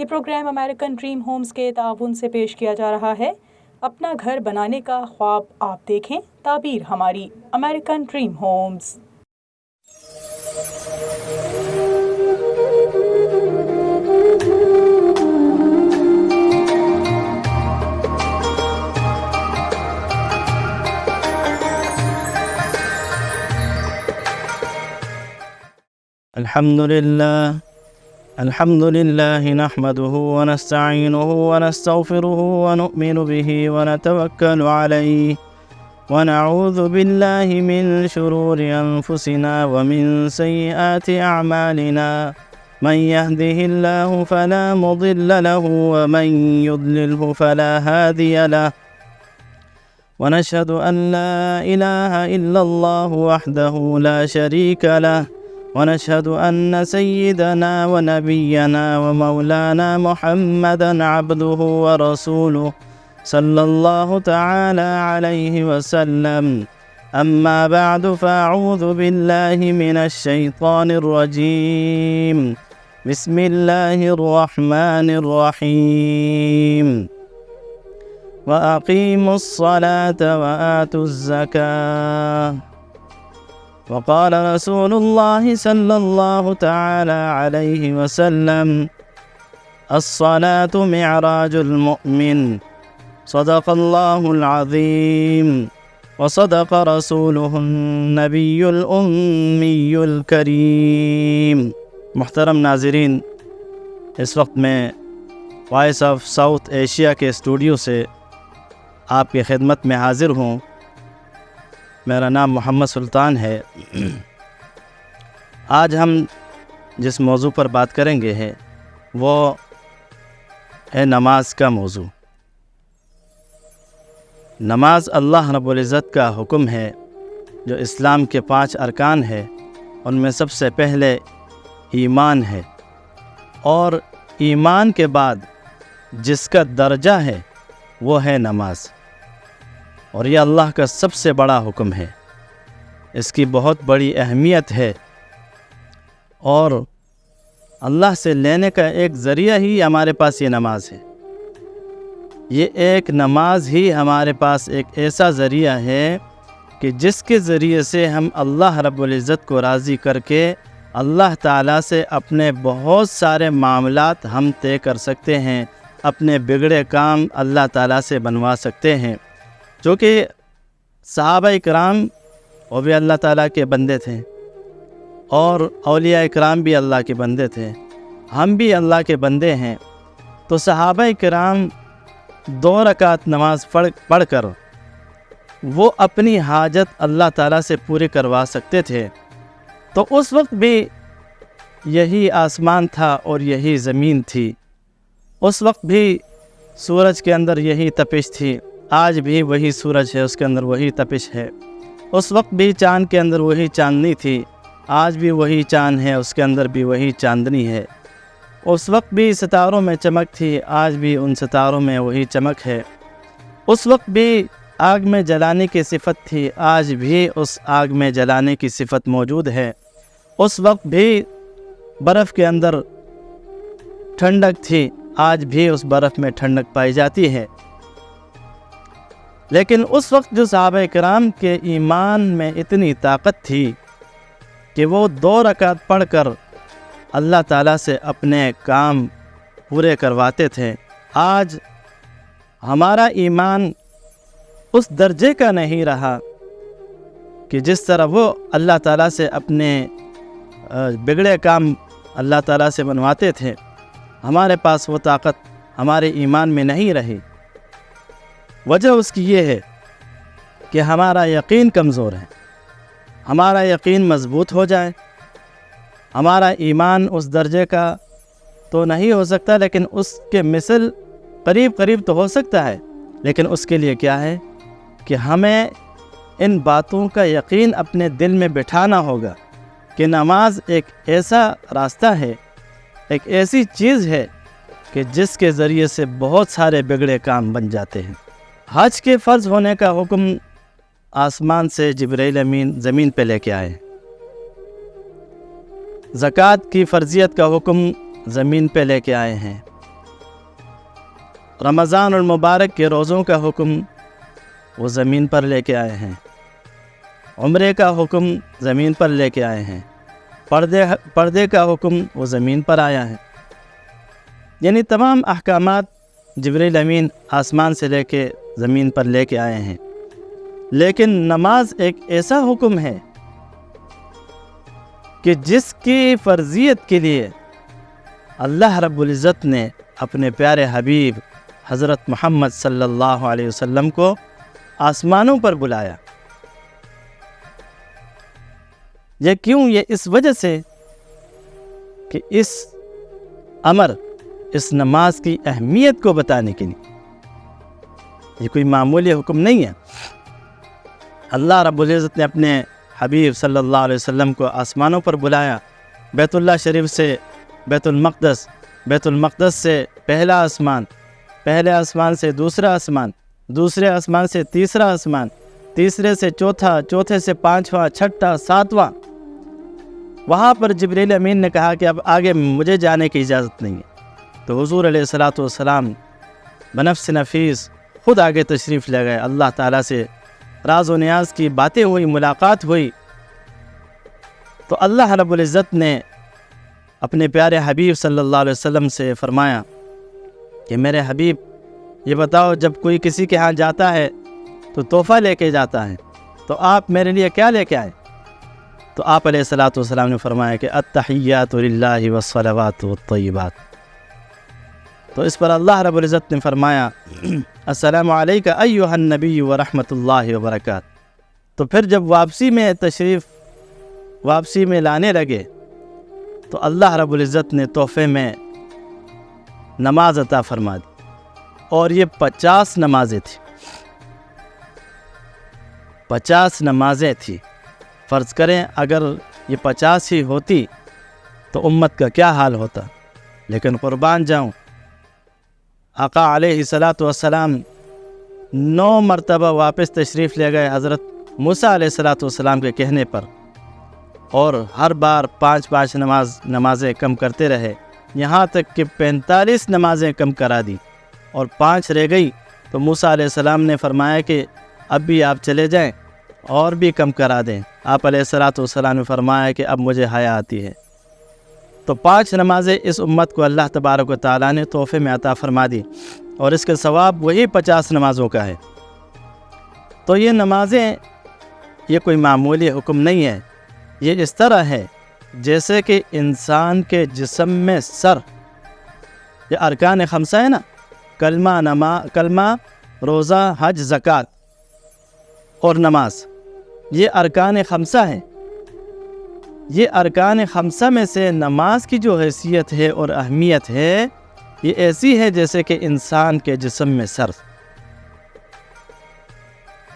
یہ programme American dream homes کے تعاون سے پیش کیا جا رہا ہے۔ اپنا گھر بنانے کا خواب آپ دیکھیں، تعبیر ہماری، امریکن ڈریم ہومز۔ الحمد لله نحمده ونستعينه ونستغفره ونؤمن به ونتوكل عليه ونعوذ بالله من شرور أنفسنا ومن سيئات أعمالنا من يهده الله فلا مضل له ومن يضلله فلا هادي له ونشهد أن لا إله إلا الله وحده لا شريك له ونشهد أن سيدنا ونبينا ومولانا محمدا عبده ورسوله صلى الله تعالى عليه وسلم. أما بعد فأعوذ بالله من الشيطان الرجيم. بسم الله الرحمن الرحيم. وأقيموا الصلاة وآتوا الزكاة. وقال رسول الله صلى الله تعالى عليه وسلم: الصلاة معراج المؤمن. صدق الله العظيم وصدق رسوله النبي الأمي الكريم. محترم ناظرین، اس وقت میں وائس آف ساؤتھ ایشیا کے اسٹوڈیو سے آپ کی خدمت میں حاضر ہوں۔ میرا نام محمد سلطان ہے۔ آج ہم جس موضوع پر بات کریں گے وہ ہے نماز کا موضوع۔ نماز اللہ رب العزت کا حکم ہے جو اسلام کے 5 ارکان ہے، ان میں سب سے پہلے ایمان ہے، اور ایمان کے بعد جس کا درجہ ہے وہ ہے نماز، اور یہ اللہ کا سب سے بڑا حکم ہے، اس کی بہت بڑی اہمیت ہے، اور اللہ سے لینے کا ایک ذریعہ ہی ہمارے پاس یہ نماز ہے۔ یہ ایک نماز ہی ہمارے پاس ایک ایسا ذریعہ ہے کہ جس کے ذریعے سے ہم اللہ رب العزت کو راضی کر کے اللہ تعالیٰ سے اپنے بہت سارے معاملات ہم طے کر سکتے ہیں، اپنے بگڑے کام اللہ تعالیٰ سے بنوا سکتے ہیں۔ جو کہ صحابہ اکرام وہ بھی اللہ تعالیٰ کے بندے تھے، اور اولیاء اکرام بھی اللہ کے بندے تھے، ہم بھی اللہ کے بندے ہیں۔ تو صحابہ اکرام 2 رکعت نماز پڑھ کر وہ اپنی حاجت اللہ تعالیٰ سے پوری کروا سکتے تھے۔ تو اس وقت بھی یہی آسمان تھا اور یہی زمین تھی، اس وقت بھی سورج کے اندر یہی تپش تھی، آج بھی وہی سورج ہے، اس کے اندر وہی تپش ہے۔ اس وقت بھی چاند کے اندر وہی چاندنی تھی، آج بھی وہی چاند ہے، اس کے اندر بھی وہی چاندنی ہے۔ اس وقت بھی ستاروں میں چمک تھی، آج بھی ان ستاروں میں وہی چمک ہے۔ اس وقت بھی آگ میں جلانے کی صفت تھی، آج بھی اس آگ میں جلانے کی صفت موجود ہے۔ اس وقت بھی برف کے اندر ٹھنڈک تھی، آج بھی اس برف میں ٹھنڈک پائی جاتی ہے۔ لیکن اس وقت جو صحابہ کرام کے ایمان میں اتنی طاقت تھی کہ وہ 2 رکعت پڑھ کر اللہ تعالیٰ سے اپنے کام پورے کرواتے تھے۔ آج ہمارا ایمان اس درجے کا نہیں رہا کہ جس طرح وہ اللہ تعالیٰ سے اپنے بگڑے کام اللہ تعالیٰ سے بنواتے تھے، ہمارے پاس وہ طاقت ہمارے ایمان میں نہیں رہی۔ وجہ اس کی یہ ہے کہ ہمارا یقین کمزور ہے۔ ہمارا یقین مضبوط ہو جائے، ہمارا ایمان اس درجے کا تو نہیں ہو سکتا، لیکن اس کے مثل قریب تو ہو سکتا ہے، لیکن اس کے لیے کیا ہے کہ ہمیں ان باتوں کا یقین اپنے دل میں بٹھانا ہوگا کہ نماز ایک ایسا راستہ ہے، ایک ایسی چیز ہے کہ جس کے ذریعے سے بہت سارے بگڑے کام بن جاتے ہیں۔ حج کے فرض ہونے کا حکم آسمان سے جبرائیل امین زمین پہ لے کے آئے۔ زکوٰۃ کی فرضیت کا حکم زمین پہ لے کے آئے ہیں۔ رمضان المبارک کے روزوں کا حکم وہ زمین پر لے کے آئے ہیں، عمرے کا حکم زمین پر لے کے آئے ہیں، پردے کا حکم وہ زمین پر آیا ہے۔ یعنی تمام احکامات جبریل امین آسمان سے لے کے زمین پر لے کے آئے ہیں۔ لیکن نماز ایک ایسا حکم ہے کہ جس کی فرضیت کے لیے اللہ رب العزت نے اپنے پیارے حبیب حضرت محمد صلی اللہ علیہ وسلم کو آسمانوں پر بلایا۔ یہ کیوں؟ یہ اس وجہ سے کہ اس امر، اس نماز کی اہمیت کو بتانے کے لیے۔ یہ کوئی معمولی حکم نہیں ہے۔ اللہ رب العزت نے اپنے حبیب صلی اللہ علیہ وسلم کو آسمانوں پر بلایا، بیت اللہ شریف سے بیت المقدس سے پہلا آسمان، پہلے آسمان سے دوسرا آسمان، دوسرے آسمان سے تیسرا آسمان، تیسرے سے چوتھا، چوتھے سے پانچواں، چھٹا، ساتواں۔ وہاں پر جبریل امین نے کہا کہ اب آگے مجھے جانے کی اجازت نہیں ہے، تو حضور علیہ الصلوۃ والسلام بنفس نفیس خود آگے تشریف لے گئے۔ اللہ تعالیٰ سے راز و نیاز کی باتیں ہوئی، ملاقات ہوئی، تو اللہ رب العزت نے اپنے پیارے حبیب صلی اللہ علیہ وسلم سے فرمایا کہ میرے حبیب یہ بتاؤ، جب کوئی کسی کے ہاں جاتا ہے تو تحفہ لے کے جاتا ہے، تو آپ میرے لیے کیا لے کے آئے؟ تو آپ علیہ الصلوۃ والسلام نے فرمایا کہ التحیات للہ والصلوات والطیبات۔ تو اس پر اللہ رب العزت نے فرمایا السلام علیک ایھا النبی ورحمۃ اللہ وبرکاتہ۔ تو پھر جب واپسی میں لانے لگے تو اللہ رب العزت نے تحفے میں نماز عطا فرما دی، اور یہ 50 نمازیں تھیں، 50 نمازیں تھیں۔ فرض کریں اگر یہ 50 ہی ہوتی تو امت کا کیا حال ہوتا۔ لیکن قربان جاؤں، آقا علیہ الصلوۃ والسلام 9 مرتبہ واپس تشریف لے گئے حضرت موسیٰ علیہ الصلوۃ والسلام کے کہنے پر، اور ہر بار 5 نمازیں کم کرتے رہے، یہاں تک کہ 45 نمازیں کم کرا دی، اور 5 رہ گئی تو موسیٰ علیہ السلام نے فرمایا کہ اب بھی آپ چلے جائیں اور بھی کم کرا دیں۔ آپ علیہ الصلوۃ والسلام نے فرمایا کہ اب مجھے حیا آتی ہے۔ تو 5 نمازیں اس امت کو اللہ تبارک و تعالیٰ نے تحفے میں عطا فرما دی، اور اس کا ثواب وہی 50 نمازوں کا ہے۔ تو یہ نمازیں، یہ کوئی معمولی حکم نہیں ہے، یہ اس طرح ہے جیسے کہ انسان کے جسم میں سر، یہ ارکان خمسہ ہے نا، کلمہ، روزہ، حج، زکوٰۃ اور نماز، یہ ارکان خمسہ ہیں۔ یہ ارکان خمسہ میں سے نماز کی جو حیثیت ہے اور اہمیت ہے، یہ ایسی ہے جیسے کہ انسان کے جسم میں سر۔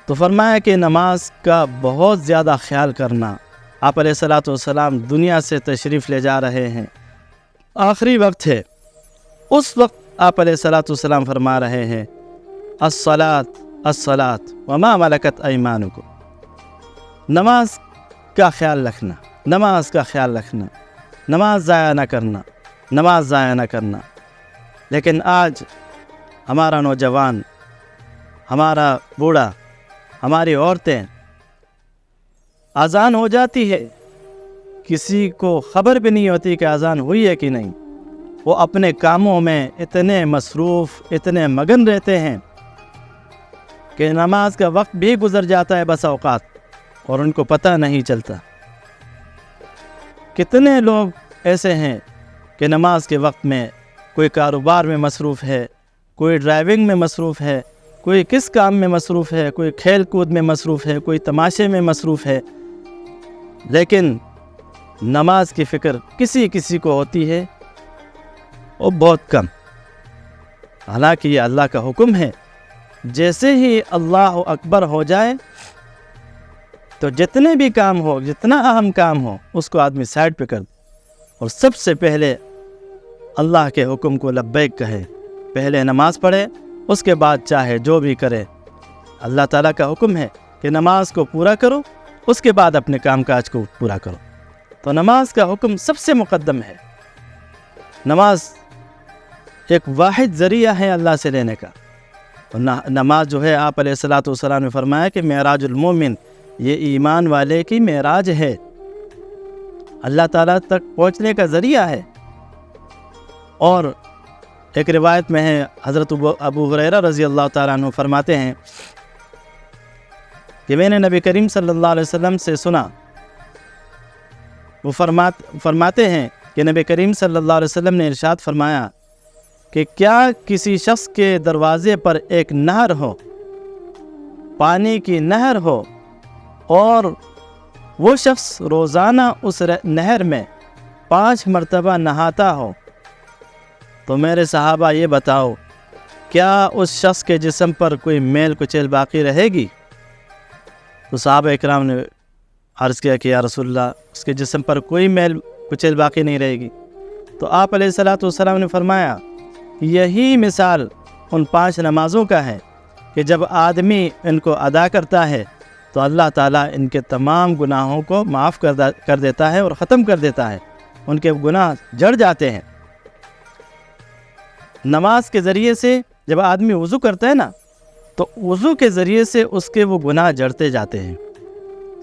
تو فرمایا کہ نماز کا بہت زیادہ خیال کرنا۔ آپ علیہ الصلوۃ والسلام دنیا سے تشریف لے جا رہے ہیں، آخری وقت ہے، اس وقت آپ علیہ الصلوۃ والسلام فرما رہے ہیں الصلاۃ وما ملکت ایمانکم۔ نماز کا خیال رکھنا، نماز کا خیال رکھنا، نماز ضائع نہ کرنا۔ لیکن آج ہمارا نوجوان، ہمارا بوڑھا، ہماری عورتیں، اذان ہو جاتی ہے، کسی کو خبر بھی نہیں ہوتی کہ اذان ہوئی ہے کہ نہیں۔ وہ اپنے کاموں میں اتنے مصروف، اتنے مگن رہتے ہیں کہ نماز کا وقت بھی گزر جاتا ہے بس اوقات، اور ان کو پتہ نہیں چلتا۔ کتنے لوگ ایسے ہیں کہ نماز کے وقت میں کوئی کاروبار میں مصروف ہے، کوئی ڈرائیونگ میں مصروف ہے، کوئی کس کام میں مصروف ہے، کوئی کھیل کود میں مصروف ہے، کوئی تماشے میں مصروف ہے، لیکن نماز کی فکر کسی کو ہوتی ہے، وہ بہت کم۔ حالانکہ یہ اللہ کا حکم ہے، جیسے ہی اللہ اکبر ہو جائے تو جتنے بھی کام ہو، جتنا اہم کام ہو، اس کو آدمی سائڈ پہ کر دے، اور سب سے پہلے اللہ کے حکم کو لبیک کہے، پہلے نماز پڑھے، اس کے بعد چاہے جو بھی کرے۔ اللہ تعالیٰ کا حکم ہے کہ نماز کو پورا کرو، اس کے بعد اپنے کام کاج کو پورا کرو۔ تو نماز کا حکم سب سے مقدم ہے۔ نماز ایک واحد ذریعہ ہے اللہ سے لینے کا۔ اور نماز جو ہے آپ علیہ الصلوۃ والسلام نے فرمایا کہ معراج المومن، یہ ایمان والے کی معراج ہے، اللہ تعالیٰ تک پہنچنے کا ذریعہ ہے۔ اور ایک روایت میں ہے، حضرت ابو ہریرہ رضی اللہ تعالیٰ عنہ فرماتے ہیں کہ میں نے نبی کریم صلی اللہ علیہ وسلم سے سنا، وہ فرماتے ہیں کہ نبی کریم صلی اللہ علیہ وسلم نے ارشاد فرمایا کہ کیا کسی شخص کے دروازے پر ایک نہر ہو، پانی کی نہر ہو، اور وہ شخص روزانہ اس نہر میں 5 مرتبہ نہاتا ہو، تو میرے صحابہ یہ بتاؤ کیا اس شخص کے جسم پر کوئی میل کچیل باقی رہے گی؟ تو صحابہ اکرام نے عرض کیا کہ یا رسول اللہ، اس کے جسم پر کوئی میل کچیل باقی نہیں رہے گی۔ تو آپ علیہ الصلوۃ والسلام نے فرمایا یہی مثال ان 5 نمازوں کا ہے کہ جب آدمی ان کو ادا کرتا ہے تو اللہ تعالیٰ ان کے تمام گناہوں کو معاف کر دیتا ہے اور ختم کر دیتا ہے، ان کے گناہ جڑ جاتے ہیں۔ نماز کے ذریعے سے جب آدمی وضو کرتا ہے نا، تو وضو کے ذریعے سے اس کے وہ گناہ جڑتے جاتے ہیں،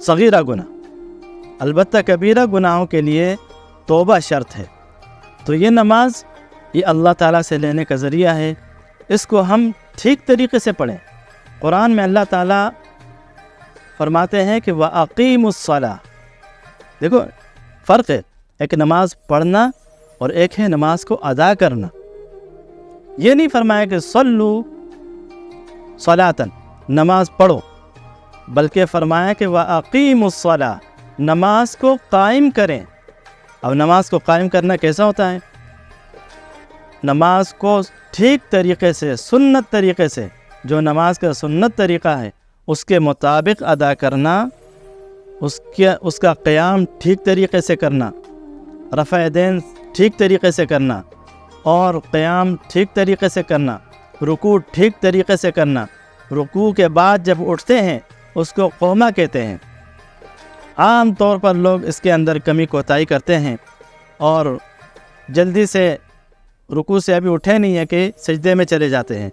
صغیرہ گناہ۔ البتہ کبیرہ گناہوں کے لیے توبہ شرط ہے۔ تو یہ نماز یہ اللہ تعالیٰ سے لینے کا ذریعہ ہے، اس کو ہم ٹھیک طریقے سے پڑھیں۔ قرآن میں اللہ تعالیٰ فرماتے ہیں کہ وَأَقِيمُوا الصَّلَاةَ، دیکھو فرق ہے، ایک نماز پڑھنا اور ایک ہے نماز کو ادا کرنا۔ یہ نہیں فرمایا کہ صلوا صلاۃً، نماز پڑھو، بلکہ فرمایا کہ وَأَقِيمُوا الصَّلَاةَ، نماز کو قائم کریں۔ اب نماز کو قائم کرنا کیسا ہوتا ہے؟ نماز کو ٹھیک طریقے سے، سنت طریقے سے، جو نماز کا سنت طریقہ ہے اس کے مطابق ادا کرنا، اس کا قیام ٹھیک طریقے سے کرنا، رفع دین ٹھیک طریقے سے کرنا، اور قیام ٹھیک طریقے سے کرنا، رکوع ٹھیک طریقے سے کرنا۔ رکوع کے بعد جب اٹھتے ہیں اس کو قومہ کہتے ہیں۔ عام طور پر لوگ اس کے اندر کمی کوتاہی کرتے ہیں اور جلدی سے رکوع سے ابھی اٹھے نہیں ہے کہ سجدے میں چلے جاتے ہیں،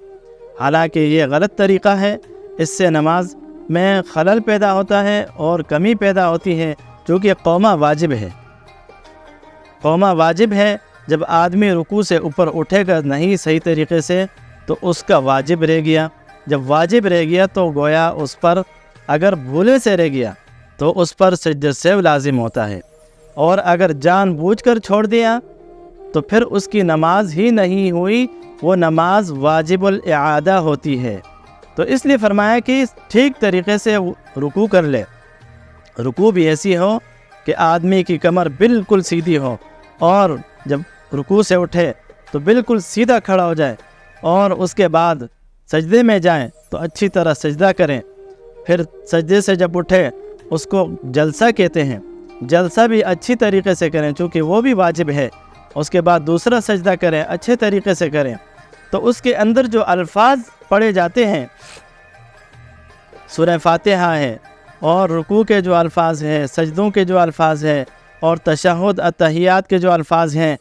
حالانکہ یہ غلط طریقہ ہے۔ اس سے نماز میں خلل پیدا ہوتا ہے اور کمی پیدا ہوتی ہے، کیونکہ قومہ واجب ہے۔ قومہ واجب ہے، جب آدمی رکوع سے اوپر اٹھے گا نہیں صحیح طریقے سے تو اس کا واجب رہ گیا۔ جب واجب رہ گیا تو گویا اس پر اگر بھولے سے رہ گیا تو اس پر سجدہ سہو لازم ہوتا ہے، اور اگر جان بوجھ کر چھوڑ دیا تو پھر اس کی نماز ہی نہیں ہوئی، وہ نماز واجب الاعادہ ہوتی ہے۔ تو اس لیے فرمایا کہ ٹھیک طریقے سے رکوع کر لے، رکوع بھی ایسی ہو کہ آدمی کی کمر بالکل سیدھی ہو، اور جب رکوع سے اٹھے تو بالکل سیدھا کھڑا ہو جائے، اور اس کے بعد سجدے میں جائیں تو اچھی طرح سجدہ کریں۔ پھر سجدے سے جب اٹھے اس کو جلسہ کہتے ہیں، جلسہ بھی اچھی طریقے سے کریں چونکہ وہ بھی واجب ہے۔ اس کے بعد دوسرا سجدہ کریں، اچھے طریقے سے کریں۔ تو اس کے اندر جو الفاظ پڑھے جاتے ہیں، سورہ فاتحہ ہے، اور رکوع کے جو الفاظ ہیں، سجدوں کے جو الفاظ ہیں، اور تشہد اتحیات کے جو الفاظ ہیں،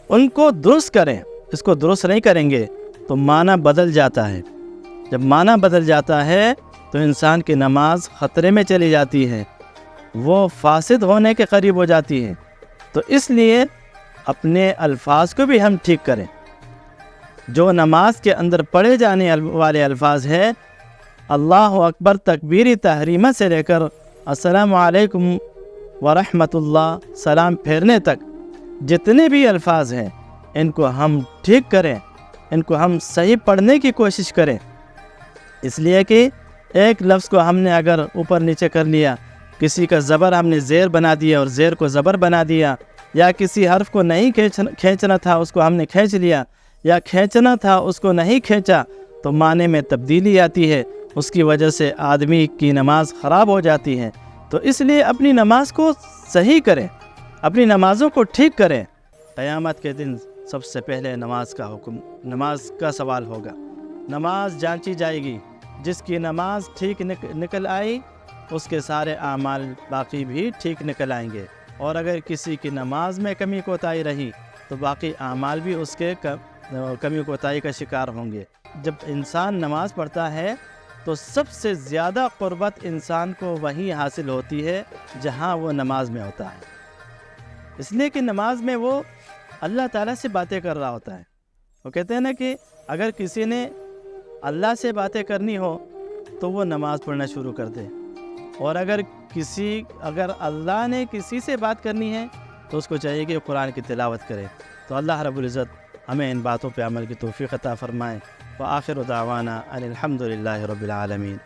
ان کو درست کریں۔ اس کو درست نہیں کریں گے تو معنی بدل جاتا ہے۔ جب معنی بدل جاتا ہے تو انسان کی نماز خطرے میں چلی جاتی ہے، وہ فاسد ہونے کے قریب ہو جاتی ہے۔ تو اس لیے اپنے الفاظ کو بھی ہم ٹھیک کریں۔ جو نماز کے اندر پڑھے جانے والے الفاظ ہیں، اللہ اکبر تکبیر تحریمہ سے لے کر السلام علیکم ورحمۃ اللہ سلام پھیرنے تک جتنے بھی الفاظ ہیں ان کو ہم ٹھیک کریں، ان کو ہم صحیح پڑھنے کی کوشش کریں۔ اس لیے کہ ایک لفظ کو ہم نے اگر اوپر نیچے کر لیا، کسی کا زبر ہم نے زیر بنا دیا اور زیر کو زبر بنا دیا، یا کسی حرف کو نہیں کھینچنا تھا اس کو ہم نے کھینچ لیا، یا کھینچنا تھا اس کو نہیں کھینچا، تو معنی میں تبدیلی آتی ہے، اس کی وجہ سے آدمی کی نماز خراب ہو جاتی ہے۔ تو اس لیے اپنی نماز کو صحیح کریں، اپنی نمازوں کو ٹھیک کریں۔ قیامت کے دن سب سے پہلے نماز کا حکم، نماز کا سوال ہوگا، نماز جانچی جائے گی۔ جس کی نماز ٹھیک نکل آئی اس کے سارے اعمال باقی بھی ٹھیک نکل آئیں گے، اور اگر کسی کی نماز میں کمی کوتاہی رہی تو باقی اعمال بھی اس کے کمی کوتاہی کا شکار ہوں گے۔ جب انسان نماز پڑھتا ہے تو سب سے زیادہ قربت انسان کو وہیں حاصل ہوتی ہے جہاں وہ نماز میں ہوتا ہے، اس لیے کہ نماز میں وہ اللہ تعالیٰ سے باتیں کر رہا ہوتا ہے۔ وہ کہتے ہیں نا کہ اگر کسی نے اللہ سے باتیں کرنی ہو تو وہ نماز پڑھنا شروع کر دے، اور اگر اللہ نے کسی سے بات کرنی ہے تو اس کو چاہیے کہ قرآن کی تلاوت کرے۔ تو اللہ رب العزت ہمیں ان باتوں پہ عمل کی توفیق عطا فرمائے۔ وآخر دعوانا ان الحمد للہ رب العالمین۔